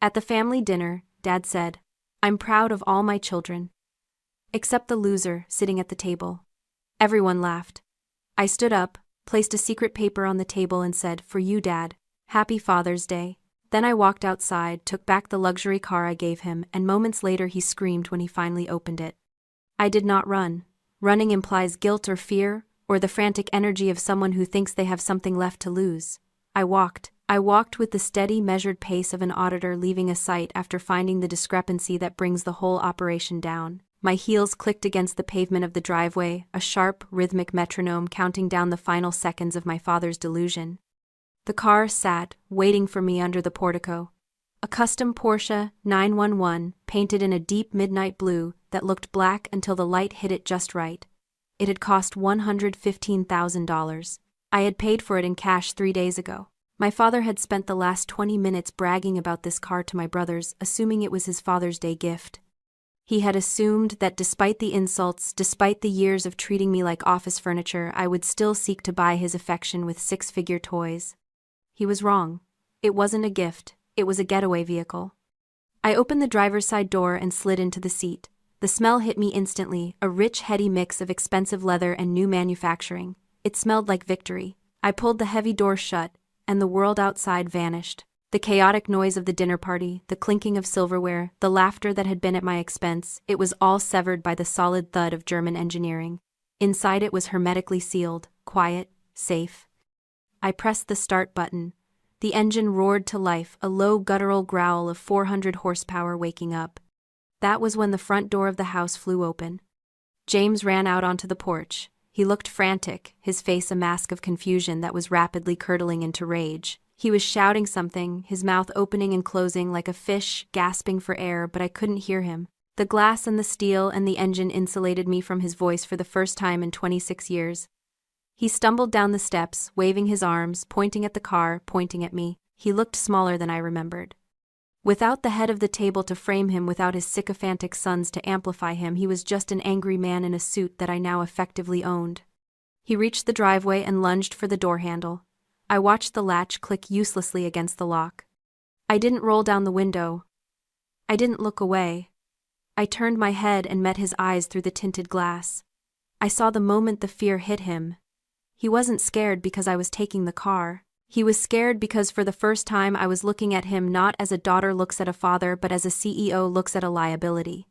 At the family dinner, Dad said, "I'm proud of all my children. Except the loser sitting at the table." Everyone laughed. I stood up, placed a secret paper on the table and said, "For you, Dad. Happy Father's Day." Then I walked outside, took back the luxury car I gave him, and moments later he screamed when he finally opened it. I did not run. Running implies guilt or fear, or the frantic energy of someone who thinks they have something left to lose. I walked with the steady, measured pace of an auditor leaving a site after finding the discrepancy that brings the whole operation down. My heels clicked against the pavement of the driveway, a sharp, rhythmic metronome counting down the final seconds of my father's delusion. The car sat, waiting for me under the portico. A custom Porsche 911, painted in a deep midnight blue that looked black until the light hit it just right. It had cost $115,000. I had paid for it in cash 3 days ago. My father had spent the last 20 minutes bragging about this car to my brothers, assuming it was his Father's Day gift. He had assumed that despite the insults, despite the years of treating me like office furniture, I would still seek to buy his affection with six-figure toys. He was wrong. It wasn't a gift, it was a getaway vehicle. I opened the driver's side door and slid into the seat. The smell hit me instantly, a rich, heady mix of expensive leather and new manufacturing. It smelled like victory. I pulled the heavy door shut, and the world outside vanished. The chaotic noise of the dinner party, the clinking of silverware, the laughter that had been at my expense, it was all severed by the solid thud of German engineering. Inside it was hermetically sealed, quiet, safe. I pressed the start button. The engine roared to life, a low guttural growl of 400 horsepower waking up. That was when the front door of the house flew open. James ran out onto the porch. He looked frantic, his face a mask of confusion that was rapidly curdling into rage. He was shouting something, his mouth opening and closing like a fish gasping for air, but I couldn't hear him. The glass and the steel and the engine insulated me from his voice for the first time in 26 years. He stumbled down the steps, waving his arms, pointing at the car, pointing at me. He looked smaller than I remembered. Without the head of the table to frame him, without his sycophantic sons to amplify him, he was just an angry man in a suit that I now effectively owned. He reached the driveway and lunged for the door handle. I watched the latch click uselessly against the lock. I didn't roll down the window. I didn't look away. I turned my head and met his eyes through the tinted glass. I saw the moment the fear hit him. He wasn't scared because I was taking the car. He was scared because for the first time I was looking at him not as a daughter looks at a father but as a CEO looks at a liability.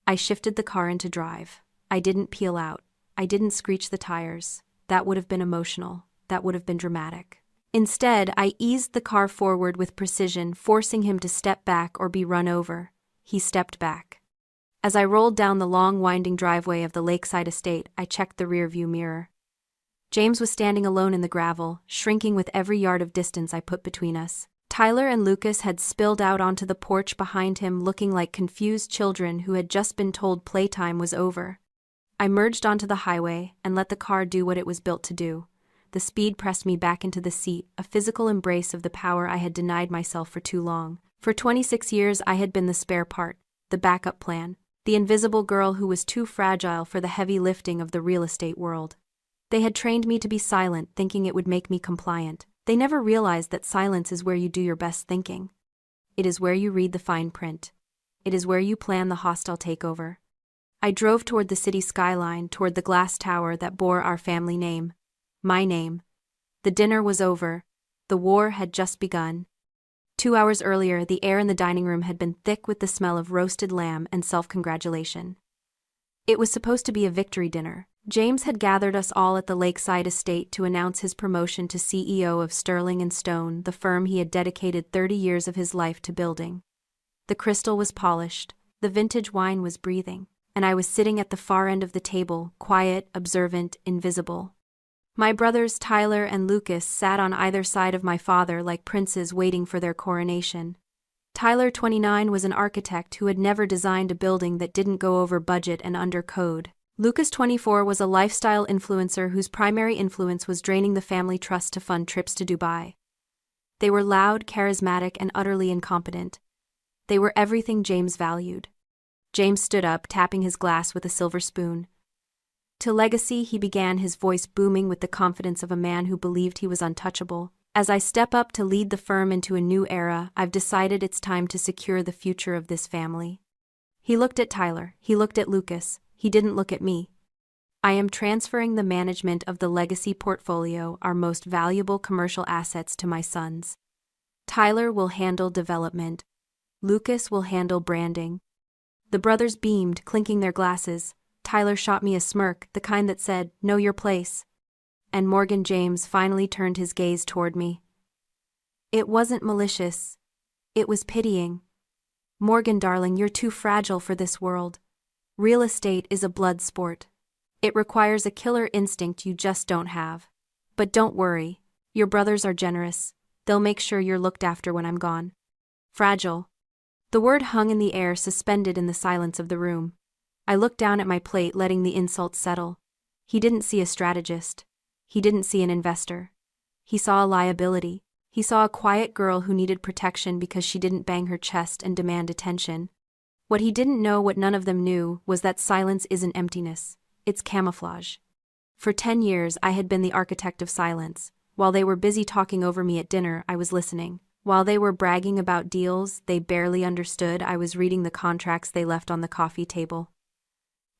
I shifted the car into drive. I didn't peel out. I didn't screech the tires. That would have been emotional. That would have been dramatic. Instead, I eased the car forward with precision, forcing him to step back or be run over. He stepped back. As I rolled down the long winding driveway of the lakeside estate, I checked the rearview mirror. James was standing alone in the gravel, shrinking with every yard of distance I put between us. Tyler and Lucas had spilled out onto the porch behind him, looking like confused children who had just been told playtime was over. I merged onto the highway and let the car do what it was built to do. The speed pressed me back into the seat, a physical embrace of the power I had denied myself for too long. For 26 years I had been the spare part, the backup plan, the invisible girl who was too fragile for the heavy lifting of the real estate world. They had trained me to be silent, thinking it would make me compliant. They never realized that silence is where you do your best thinking. It is where you read the fine print. It is where you plan the hostile takeover. I drove toward the city skyline, toward the glass tower that bore our family name. My name. The dinner was over. The war had just begun. 2 hours earlier, the air in the dining room had been thick with the smell of roasted lamb and self-congratulation. It was supposed to be a victory dinner. James had gathered us all at the lakeside estate to announce his promotion to CEO of Sterling and Stone, the firm he had dedicated 30 years of his life to building. The crystal was polished, the vintage wine was breathing, and I was sitting at the far end of the table, quiet, observant, invisible. My brothers Tyler and Lucas sat on either side of my father like princes waiting for their coronation. Tyler, 29, was an architect who had never designed a building that didn't go over budget and under code. Lucas, 24, was a lifestyle influencer whose primary influence was draining the family trust to fund trips to Dubai. They were loud, charismatic, and utterly incompetent. They were everything James valued. James stood up, tapping his glass with a silver spoon. To legacy, he began, his voice booming with the confidence of a man who believed he was untouchable. As I step up to lead the firm into a new era, I've decided it's time to secure the future of this family. He looked at Tyler, he looked at Lucas, he didn't look at me. I am transferring the management of the legacy portfolio, our most valuable commercial assets, to my sons. Tyler will handle development. Lucas will handle branding. The brothers beamed, clinking their glasses. Tyler shot me a smirk, the kind that said, "Know your place." And Morgan James finally turned his gaze toward me. It wasn't malicious. It was pitying. "Morgan, darling, you're too fragile for this world. Real estate is a blood sport. It requires a killer instinct you just don't have. But don't worry. Your brothers are generous. They'll make sure you're looked after when I'm gone." Fragile. The word hung in the air, suspended in the silence of the room. I looked down at my plate, letting the insult settle. He didn't see a strategist. He didn't see an investor. He saw a liability. He saw a quiet girl who needed protection because she didn't bang her chest and demand attention. What he didn't know, what none of them knew, was that silence isn't emptiness. It's camouflage. For 10 years, I had been the architect of silence. While they were busy talking over me at dinner, I was listening. While they were bragging about deals they barely understood, I was reading the contracts they left on the coffee table.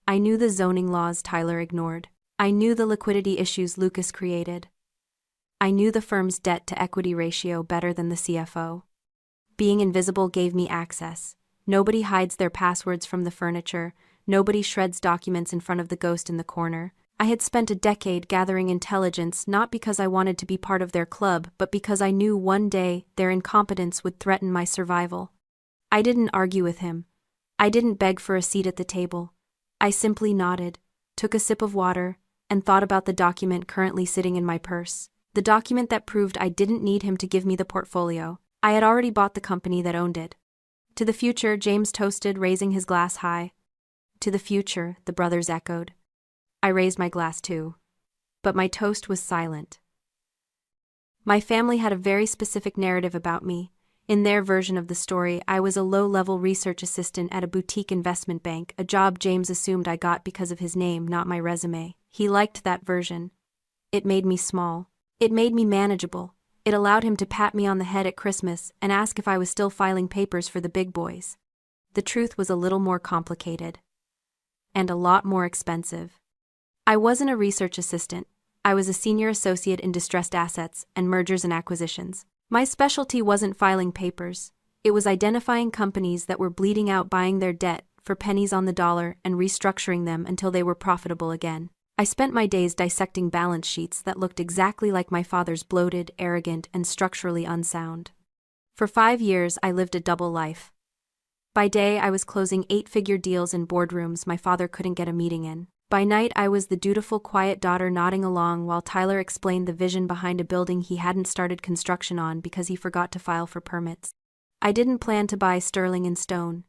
I knew the zoning laws Tyler ignored. I knew the liquidity issues Lucas created. I knew the firm's debt-to-equity ratio better than the CFO. Being invisible gave me access. Nobody hides their passwords from the furniture. Nobody shreds documents in front of the ghost in the corner. I had spent a decade gathering intelligence, not because I wanted to be part of their club, but because I knew one day their incompetence would threaten my survival. I didn't argue with him. I didn't beg for a seat at the table. I simply nodded, took a sip of water, and thought about the document currently sitting in my purse. The document that proved I didn't need him to give me the portfolio. I had already bought the company that owned it. "To the future," James toasted, raising his glass high. "To the future," the brothers echoed. I raised my glass too. But my toast was silent. My family had a very specific narrative about me. In their version of the story, I was a low-level research assistant at a boutique investment bank, a job James assumed I got because of his name, not my resume. He liked that version. It made me small. It made me manageable. It allowed him to pat me on the head at Christmas and ask if I was still filing papers for the big boys. The truth was a little more complicated. And a lot more expensive. I wasn't a research assistant. I was a senior associate in distressed assets and mergers and acquisitions. My specialty wasn't filing papers. It was identifying companies that were bleeding out, buying their debt for pennies on the dollar and restructuring them until they were profitable again. I spent my days dissecting balance sheets that looked exactly like my father's, bloated, arrogant, and structurally unsound. For 5 years, I lived a double life. By day, I was closing 8-figure deals in boardrooms my father couldn't get a meeting in. By night, I was the dutiful, quiet daughter nodding along while Tyler explained the vision behind a building he hadn't started construction on because he forgot to file for permits. I didn't plan to buy sterling and stone.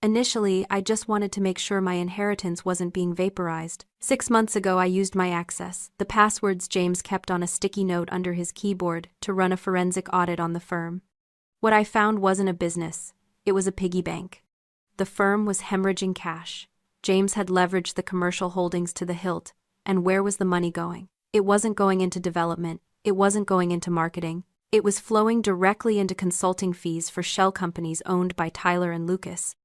Initially, I just wanted to make sure my inheritance wasn't being vaporized. 6 months ago, I used my access, the passwords James kept on a sticky note under his keyboard, to run a forensic audit on the firm. What I found wasn't a business. It was a piggy bank. The firm was hemorrhaging cash. James had leveraged the commercial holdings to the hilt, and where was the money going? It wasn't going into development, it wasn't going into marketing, it was flowing directly into consulting fees for shell companies owned by Tyler and Lucas.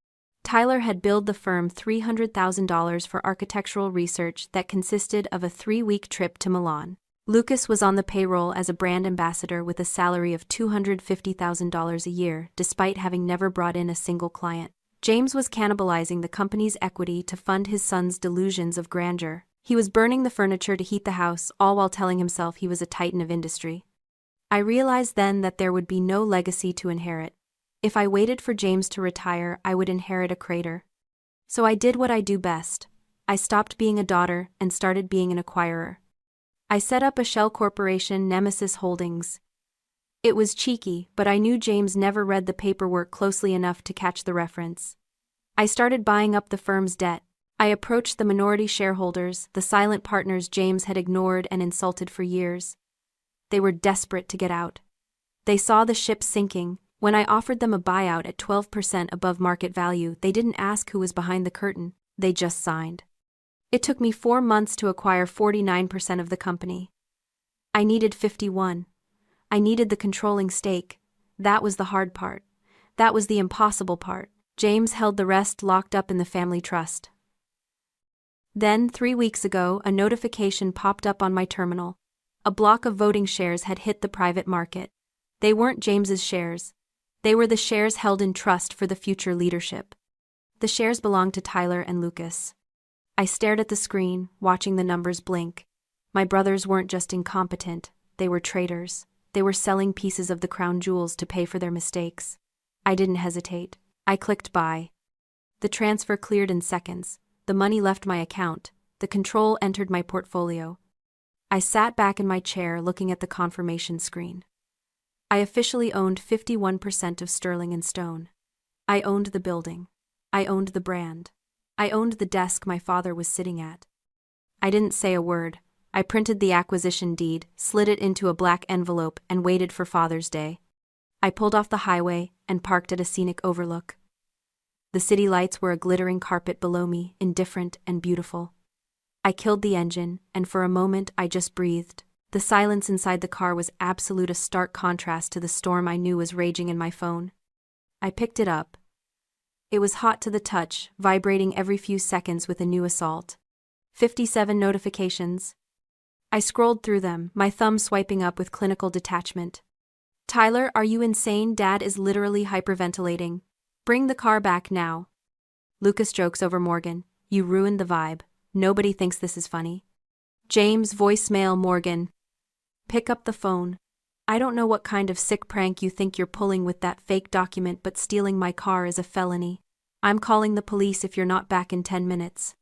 Tyler had billed the firm $300,000 for architectural research that consisted of a 3-week trip to Milan. Lucas was on the payroll as a brand ambassador with a salary of $250,000 a year, despite having never brought in a single client. James was cannibalizing the company's equity to fund his son's delusions of grandeur. He was burning the furniture to heat the house, all while telling himself he was a titan of industry. I realized then that there would be no legacy to inherit. If I waited for James to retire, I would inherit a crater. So I did what I do best. I stopped being a daughter and started being an acquirer. I set up a shell corporation, Nemesis Holdings. It was cheeky, but I knew James never read the paperwork closely enough to catch the reference. I started buying up the firm's debt. I approached the minority shareholders, the silent partners James had ignored and insulted for years. They were desperate to get out. They saw the ship sinking. When I offered them a buyout at 12% above market value, they didn't ask who was behind the curtain, they just signed. It took me 4 months to acquire 49% of the company. I needed 51. I needed the controlling stake. That was the hard part. That was the impossible part. James held the rest locked up in the family trust. Then, 3 weeks ago, a notification popped up on my terminal. A block of voting shares had hit the private market. They weren't James's shares. They were the shares held in trust for the future leadership. The shares belonged to Tyler and Lucas. I stared at the screen, watching the numbers blink. My brothers weren't just incompetent, they were traitors. They were selling pieces of the crown jewels to pay for their mistakes. I didn't hesitate. I clicked buy. The transfer cleared in seconds. The money left my account. The control entered my portfolio. I sat back in my chair looking at the confirmation screen. I officially owned 51% of Sterling & Stone. I owned the building. I owned the brand. I owned the desk my father was sitting at. I didn't say a word. I printed the acquisition deed, slid it into a black envelope, and waited for Father's Day. I pulled off the highway and parked at a scenic overlook. The city lights were a glittering carpet below me, indifferent and beautiful. I killed the engine, and for a moment I just breathed. The silence inside the car was absolute, a stark contrast to the storm I knew was raging in my phone. I picked it up. It was hot to the touch, vibrating every few seconds with a new assault. 57 notifications. I scrolled through them, my thumb swiping up with clinical detachment. Tyler, are you insane? Dad is literally hyperventilating. Bring the car back now. Lucas jokes over Morgan. You ruined the vibe. Nobody thinks this is funny. James, voicemail. Morgan. Pick up the phone. I don't know what kind of sick prank you think you're pulling with that fake document, but stealing my car is a felony. I'm calling the police if you're not back in 10 minutes.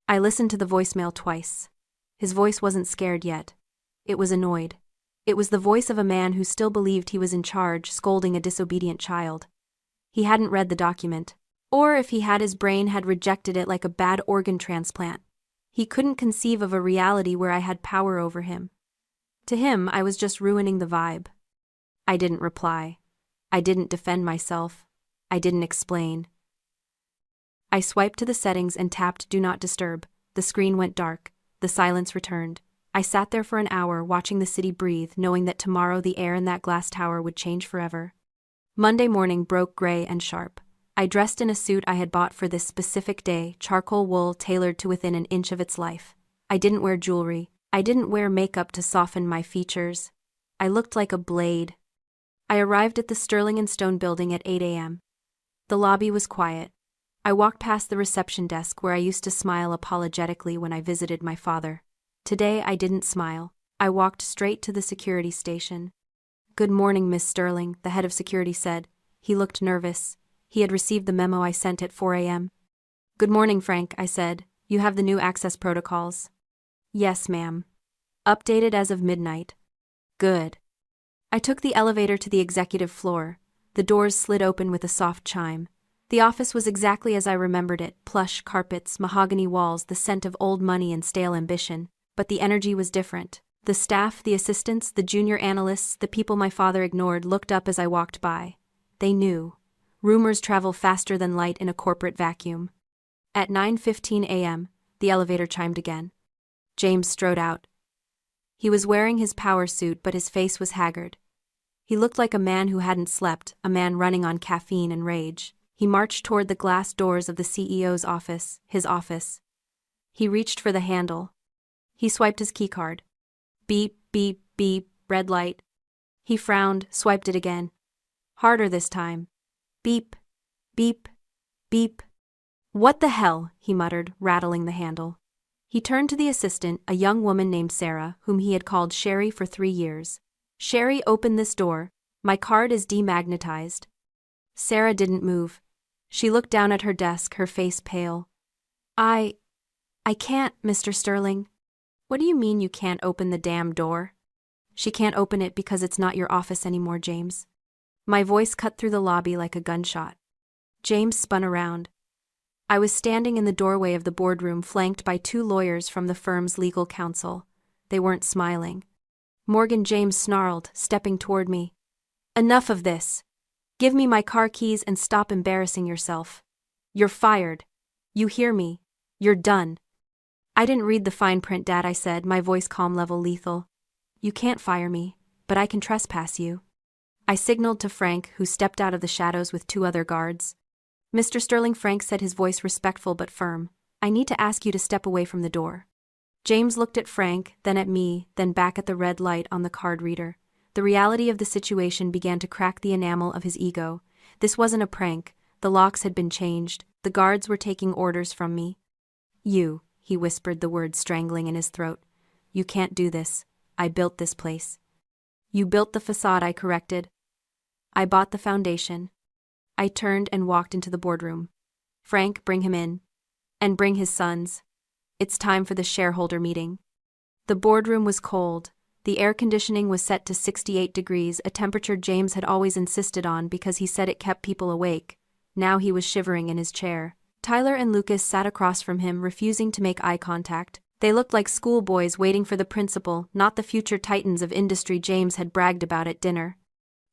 I listened to the voicemail twice. His voice wasn't scared yet. It was annoyed. It was the voice of a man who still believed he was in charge, scolding a disobedient child. He hadn't read the document. Or if he had, his brain had rejected it like a bad organ transplant. He couldn't conceive of a reality where I had power over him. To him, I was just ruining the vibe. I didn't reply. I didn't defend myself. I didn't explain. I swiped to the settings and tapped Do Not Disturb. The screen went dark. The silence returned. I sat there for an hour, watching the city breathe, knowing that tomorrow the air in that glass tower would change forever. Monday morning broke gray and sharp. I dressed in a suit I had bought for this specific day, charcoal wool tailored to within an inch of its life. I didn't wear jewelry. I didn't wear makeup to soften my features. I looked like a blade. I arrived at the Sterling & Stone building at 8 a.m. The lobby was quiet. I walked past the reception desk where I used to smile apologetically when I visited my father. Today I didn't smile. I walked straight to the security station. Good morning, Miss Sterling, the head of security said. He looked nervous. He had received the memo I sent at 4 a.m. Good morning, Frank, I said. You have the new access protocols. Yes, ma'am. Updated as of midnight. Good. I took the elevator to the executive floor. The doors slid open with a soft chime. The office was exactly as I remembered it, plush carpets, mahogany walls, the scent of old money and stale ambition. But the energy was different. The staff, the assistants, the junior analysts, the people my father ignored looked up as I walked by. They knew. Rumors travel faster than light in a corporate vacuum. At 9:15 a.m., the elevator chimed again. James strode out. He was wearing his power suit, but his face was haggard. He looked like a man who hadn't slept, a man running on caffeine and rage. He marched toward the glass doors of the CEO's office, his office. He reached for the handle. He swiped his keycard. Beep, beep, beep, red light. He frowned, swiped it again. Harder this time. Beep, beep, beep. What the hell, he muttered, rattling the handle. He turned to the assistant, a young woman named Sarah, whom he had called Sherry for 3 years. Sherry, open this door. My card is demagnetized. Sarah didn't move. She looked down at her desk, her face pale. I can't, Mr. Sterling. What do you mean you can't open the damn door? She can't open it because it's not your office anymore, James. My voice cut through the lobby like a gunshot. James spun around. I was standing in the doorway of the boardroom, flanked by 2 lawyers from the firm's legal counsel. They weren't smiling. Morgan, James snarled, stepping toward me. Enough of this. Give me my car keys and stop embarrassing yourself. You're fired. You hear me? You're done. I didn't read the fine print, Dad, I said, my voice calm, level, lethal. You can't fire me. but I can trespass you. I signaled to Frank, who stepped out of the shadows with 2 other guards. Mr. Sterling, Frank said, his voice respectful but firm. I need to ask you to step away from the door. James looked at Frank, then at me, then back at the red light on the card reader. The reality of the situation began to crack the enamel of his ego. This wasn't a prank. The locks had been changed. The guards were taking orders from me. You, he whispered, the word strangling in his throat. You can't do this. I built this place. You built the facade, I corrected. I bought the foundation. I turned and walked into the boardroom. Frank, bring him in. And bring his sons. It's time for the shareholder meeting. The boardroom was cold. The air conditioning was set to 68 degrees, a temperature James had always insisted on because he said it kept people awake. Now he was shivering in his chair. Tyler and Lucas sat across from him, refusing to make eye contact. They looked like schoolboys waiting for the principal, not the future titans of industry James had bragged about at dinner.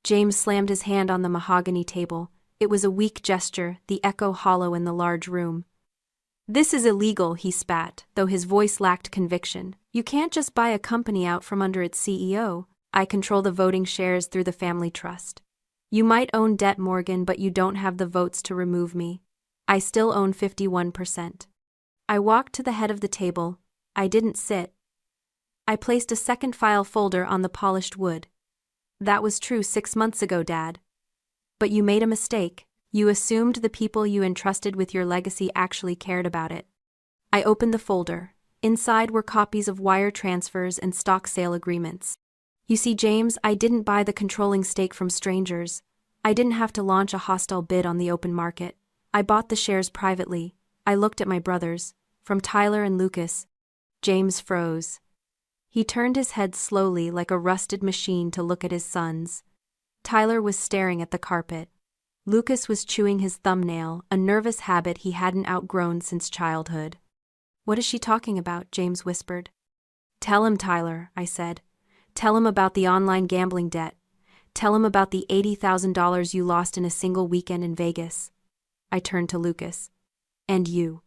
James slammed his hand on the mahogany table. It was a weak gesture, the echo hollow in the large room. This is illegal, he spat, though his voice lacked conviction. You can't just buy a company out from under its CEO. I control the voting shares through the family trust. You might own debt, Morgan, but you don't have the votes to remove me. I still own 51%. I walked to the head of the table. I didn't sit. I placed a second file folder on the polished wood. That was true 6 months ago, Dad. But you made a mistake. You assumed the people you entrusted with your legacy actually cared about it. I opened the folder. Inside were copies of wire transfers and stock sale agreements. You see, James, I didn't buy the controlling stake from strangers. I didn't have to launch a hostile bid on the open market. I bought the shares privately. I looked at my brothers. From Tyler and Lucas. James froze. He turned his head slowly like a rusted machine to look at his sons. Tyler was staring at the carpet. Lucas was chewing his thumbnail, a nervous habit he hadn't outgrown since childhood. What is she talking about? James whispered. Tell him, Tyler, I said. Tell him about the online gambling debt. Tell him about the $80,000 you lost in a single weekend in Vegas. I turned to Lucas. And you.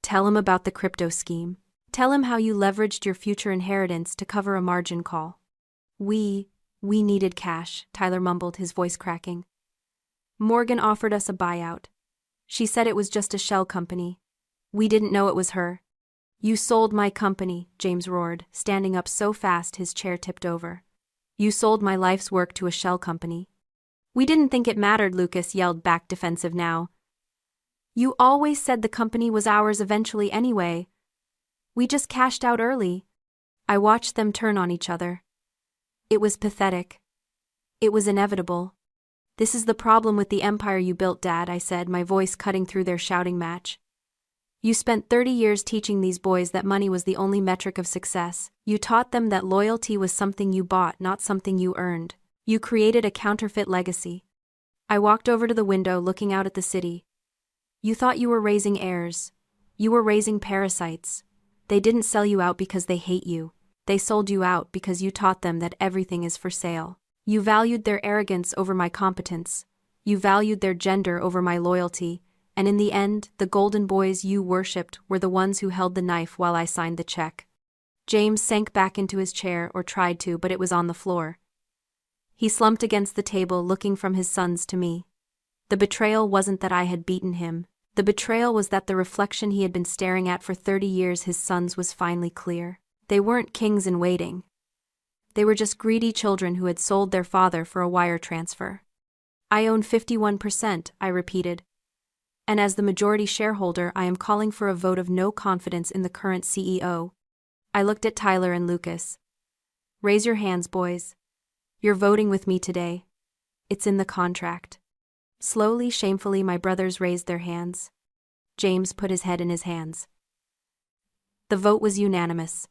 Tell him about the crypto scheme. Tell him how you leveraged your future inheritance to cover a margin call. We needed cash, Tyler mumbled, his voice cracking. Morgan offered us a buyout. She said it was just a shell company. We didn't know it was her. You sold my company, James roared, standing up so fast his chair tipped over. You sold my life's work to a shell company. We didn't think it mattered, Lucas yelled back, defensive now. You always said the company was ours eventually anyway. We just cashed out early. I watched them turn on each other. It was pathetic. It was inevitable. This is the problem with the empire you built, Dad, I said, my voice cutting through their shouting match. You spent 30 years teaching these boys that money was the only metric of success. You taught them that loyalty was something you bought, not something you earned. You created a counterfeit legacy. I walked over to the window, looking out at the city. You thought you were raising heirs. You were raising parasites. They didn't sell you out because they hate you. They sold you out because you taught them that everything is for sale. You valued their arrogance over my competence. You valued their gender over my loyalty. And in the end, the golden boys you worshipped were the ones who held the knife while I signed the check. James sank back into his chair, or tried to, but it was on the floor. He slumped against the table, looking from his sons to me. The betrayal wasn't that I had beaten him. The betrayal was that the reflection he had been staring at for 30 years, his sons, was finally clear. They weren't kings in waiting. They were just greedy children who had sold their father for a wire transfer. I own 51%, I repeated. And as the majority shareholder, I am calling for a vote of no confidence in the current CEO. I looked at Tyler and Lucas. Raise your hands, boys. You're voting with me today. It's in the contract. Slowly, shamefully, my brothers raised their hands. James put his head in his hands. The vote was unanimous.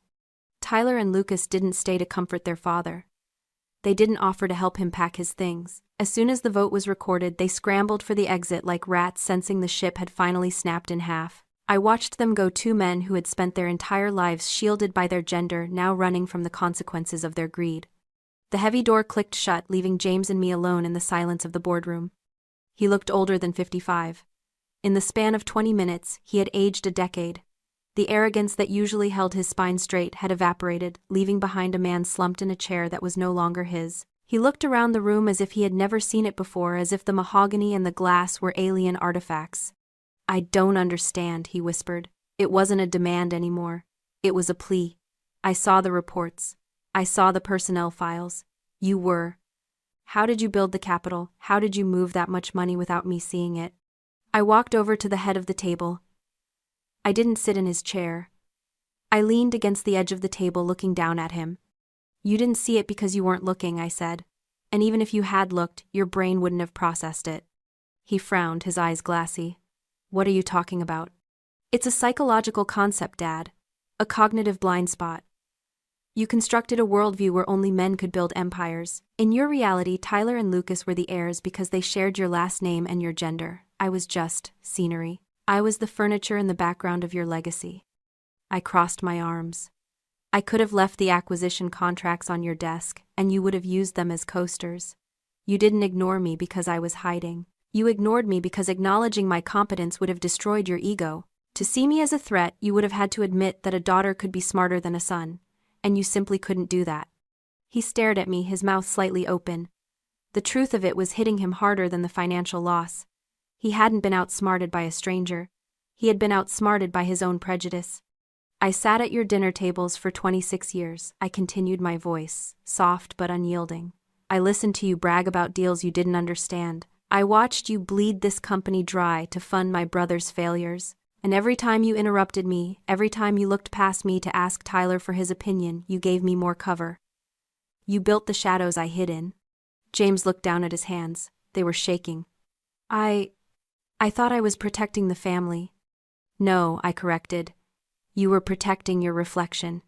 Tyler and Lucas didn't stay to comfort their father. They didn't offer to help him pack his things. As soon as the vote was recorded, they scrambled for the exit like rats, sensing the ship had finally snapped in half. I watched them go, 2 men who had spent their entire lives shielded by their gender, now running from the consequences of their greed. The heavy door clicked shut, leaving James and me alone in the silence of the boardroom. He looked older than 55. In the span of 20 minutes, he had aged a decade. The arrogance that usually held his spine straight had evaporated, leaving behind a man slumped in a chair that was no longer his. He looked around the room as if he had never seen it before, as if the mahogany and the glass were alien artifacts. "I don't understand," he whispered. It wasn't a demand anymore. It was a plea. "I saw the reports. I saw the personnel files. You were. How did you build the capital? How did you move that much money without me seeing it?" I walked over to the head of the table. I didn't sit in his chair. I leaned against the edge of the table looking down at him. "You didn't see it because you weren't looking," I said. "And even if you had looked, your brain wouldn't have processed it." He frowned, his eyes glassy. "What are you talking about?" "It's a psychological concept, Dad. A cognitive blind spot. You constructed a worldview where only men could build empires. In your reality, Tyler and Lucas were the heirs because they shared your last name and your gender. I was just scenery. I was the furniture in the background of your legacy." I crossed my arms. "I could have left the acquisition contracts on your desk, and you would have used them as coasters. You didn't ignore me because I was hiding. You ignored me because acknowledging my competence would have destroyed your ego. To see me as a threat, you would have had to admit that a daughter could be smarter than a son, and you simply couldn't do that." He stared at me, his mouth slightly open. The truth of it was hitting him harder than the financial loss. He hadn't been outsmarted by a stranger. He had been outsmarted by his own prejudice. "I sat at your dinner tables for 26 years, I continued, my voice, soft but unyielding. "I listened to you brag about deals you didn't understand. I watched you bleed this company dry to fund my brother's failures. And every time you interrupted me, every time you looked past me to ask Tyler for his opinion, you gave me more cover. You built the shadows I hid in." James looked down at his hands. They were shaking. I thought I was protecting the family." "No," I corrected. "You were protecting your reflection.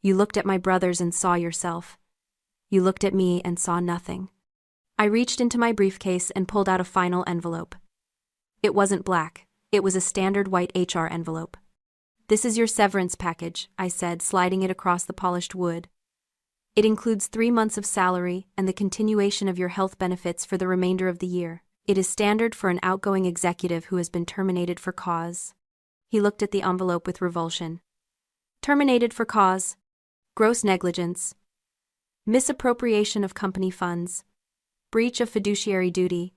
You looked at my brothers and saw yourself. You looked at me and saw nothing." I reached into my briefcase and pulled out a final envelope. It wasn't black. It was a standard white HR envelope. "This is your severance package," I said, sliding it across the polished wood. "It includes 3 months of salary and the continuation of your health benefits for the remainder of the year. It is standard for an outgoing executive who has been terminated for cause." He looked at the envelope with revulsion. "Terminated for cause? Gross negligence. Misappropriation of company funds. Breach of fiduciary duty."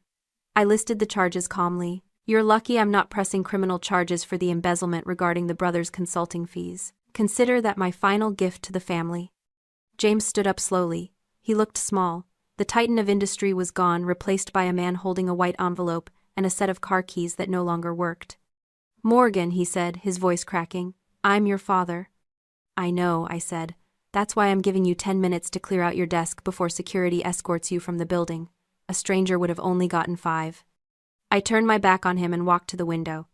I listed the charges calmly. "You're lucky I'm not pressing criminal charges for the embezzlement regarding the brothers' consulting fees. Consider that my final gift to the family." James stood up slowly. He looked small. The titan of industry was gone, replaced by a man holding a white envelope and a set of car keys that no longer worked. "Morgan," he said, his voice cracking, "I'm your father." "I know," I said. "That's why I'm giving you 10 minutes to clear out your desk before security escorts you from the building. A stranger would have only gotten 5. I turned my back on him and walked to the window.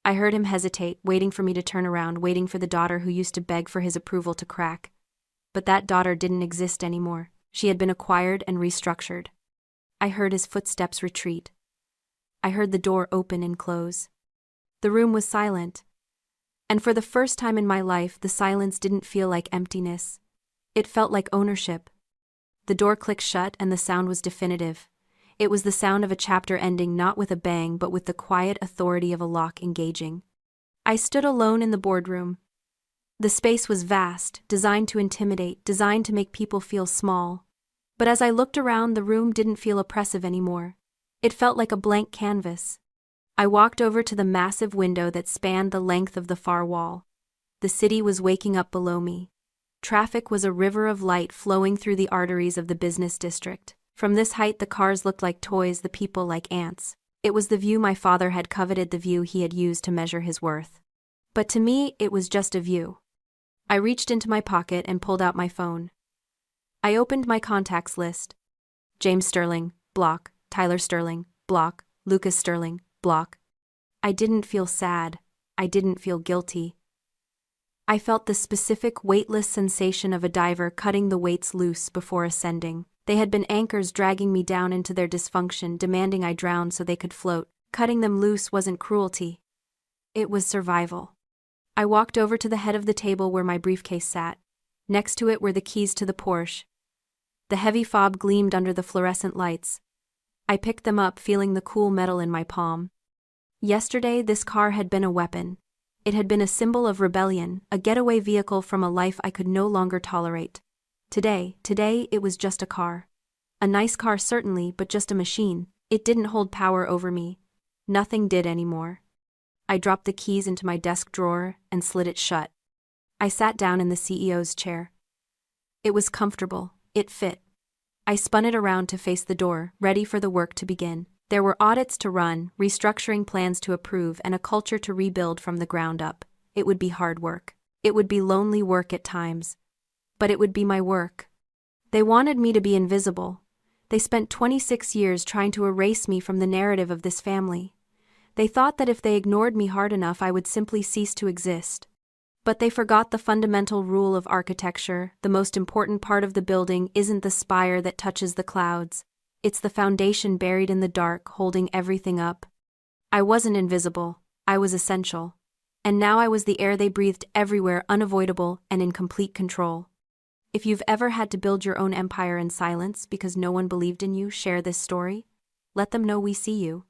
I heard him hesitate, waiting for me to turn around, waiting for the daughter who used to beg for his approval to crack. But that daughter didn't exist anymore. She had been acquired and restructured. I heard his footsteps retreat. I heard the door open and close. The room was silent. And for the first time in my life, the silence didn't feel like emptiness. It felt like ownership. The door clicked shut and the sound was definitive. It was the sound of a chapter ending not with a bang but with the quiet authority of a lock engaging. I stood alone in the boardroom. The space was vast, designed to intimidate, designed to make people feel small. But as I looked around, the room didn't feel oppressive anymore. It felt like a blank canvas. I walked over to the massive window that spanned the length of the far wall. The city was waking up below me. Traffic was a river of light flowing through the arteries of the business district. From this height, the cars looked like toys, the people like ants. It was the view my father had coveted, the view he had used to measure his worth. But to me, it was just a view. I reached into my pocket and pulled out my phone. I opened my contacts list. James Sterling, block. Tyler Sterling, block. Lucas Sterling, block. I didn't feel sad. I didn't feel guilty. I felt the specific weightless sensation of a diver cutting the weights loose before ascending. They had been anchors dragging me down into their dysfunction, demanding I drown so they could float. Cutting them loose wasn't cruelty. It was survival. I walked over to the head of the table where my briefcase sat. Next to it were the keys to the Porsche. The heavy fob gleamed under the fluorescent lights. I picked them up, feeling the cool metal in my palm. Yesterday, this car had been a weapon. It had been a symbol of rebellion, a getaway vehicle from a life I could no longer tolerate. Today, it was just a car. A nice car certainly, but just a machine. It didn't hold power over me. Nothing did anymore. I dropped the keys into my desk drawer and slid it shut. I sat down in the CEO's chair. It was comfortable. It fit. I spun it around to face the door, ready for the work to begin. There were audits to run, restructuring plans to approve, and a culture to rebuild from the ground up. It would be hard work. It would be lonely work at times. But it would be my work. They wanted me to be invisible. They spent 26 years trying to erase me from the narrative of this family. They thought that if they ignored me hard enough, I would simply cease to exist. But they forgot the fundamental rule of architecture. The most important part of the building isn't the spire that touches the clouds. It's the foundation buried in the dark, holding everything up. I wasn't invisible. I was essential. And now I was the air they breathed everywhere, unavoidable and in complete control. If you've ever had to build your own empire in silence because no one believed in you, share this story. Let them know we see you.